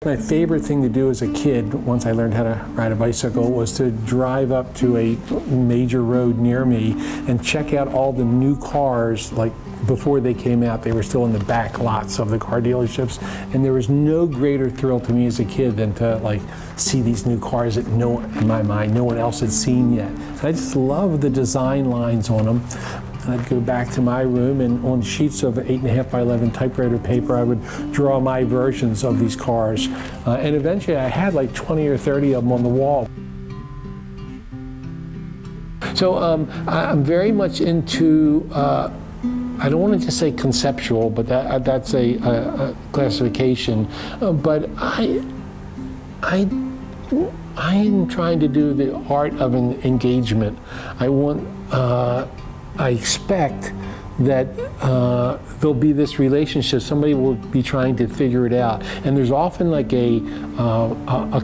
My favorite thing to do as a kid, once I learned how to ride a bicycle, was to drive up to a major road near me and check out all the new cars. Like before they came out, they were still in the back lots of the car dealerships, and there was no greater thrill to me as a kid than to like see these new cars that in my mind, no one else had seen yet. And I just loved the design lines on them. I'd go back to my room, and on sheets of 8.5 by 11 typewriter paper, I would draw my versions of these cars. And eventually I had like 20 or 30 of them on the wall. So I'm very much into, I don't want to just say conceptual, but that's a classification. But I am trying to do the art of an engagement. I expect that there'll be this relationship. Somebody will be trying to figure it out, and there's often like a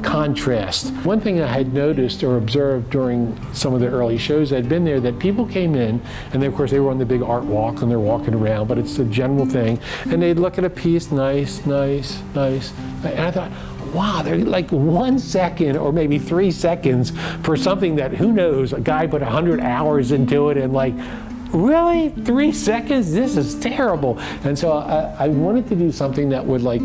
contrast. One thing I had noticed or observed during some of the early shows I'd been there, that people came in, and then of course they were on the big art walk and they're walking around, but it's a general thing, and they'd look at a piece, nice, nice, nice, and I thought, wow, they're like 1 second or maybe 3 seconds for something that, who knows, a guy put 100 hours into it, and like, really? 3 seconds? This is terrible. And so I wanted to do something that would like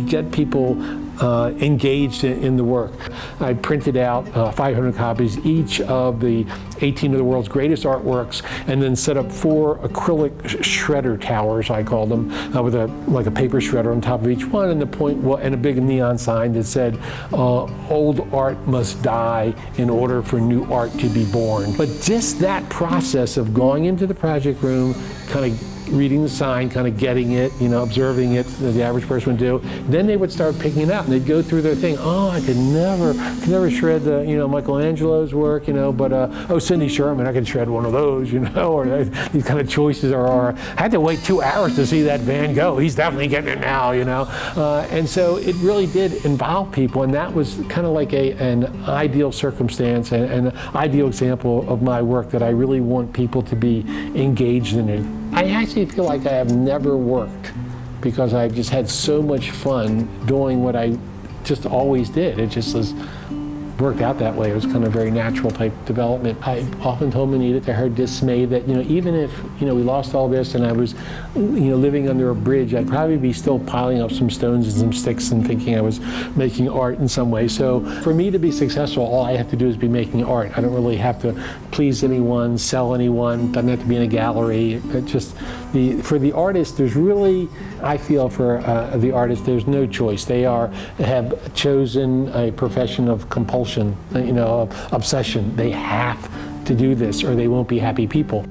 get people engaged in the work. I printed out 500 copies each of the 18 of the world's greatest artworks, and then set up 4 acrylic shredder towers, I called them, with like a paper shredder on top of each one, and and a big neon sign that said, "Old art must die in order for new art to be born." But just that process of going into the project room, kind of reading the sign, kind of getting it, observing it, as the average person would do. Then they would start picking it out, and they'd go through their thing. Oh, I could never shred the, Michelangelo's work, but oh, Cindy Sherman, I could shred one of those, or these kind of choices are. I had to wait 2 hours to see that Van Gogh. He's definitely getting it now, and so it really did involve people, and that was kind of like an ideal circumstance and an ideal example of my work that I really want people to be engaged in it. I actually feel like I have never worked, because I've just had so much fun doing what I just always did. It just worked out that way. It was kind of a very natural type development. I often told Manita, to her dismay, that even if we lost all this and I was living under a bridge, I'd probably be still piling up some stones and some sticks and thinking I was making art in some way. So for me to be successful, all I have to do is be making art. I don't really have to please anyone, sell anyone, doesn't have to be in a gallery. It just for the artist, there's really, I feel for the artist, there's no choice. They have chosen a profession of compulsion, of obsession. They have to do this or they won't be happy people.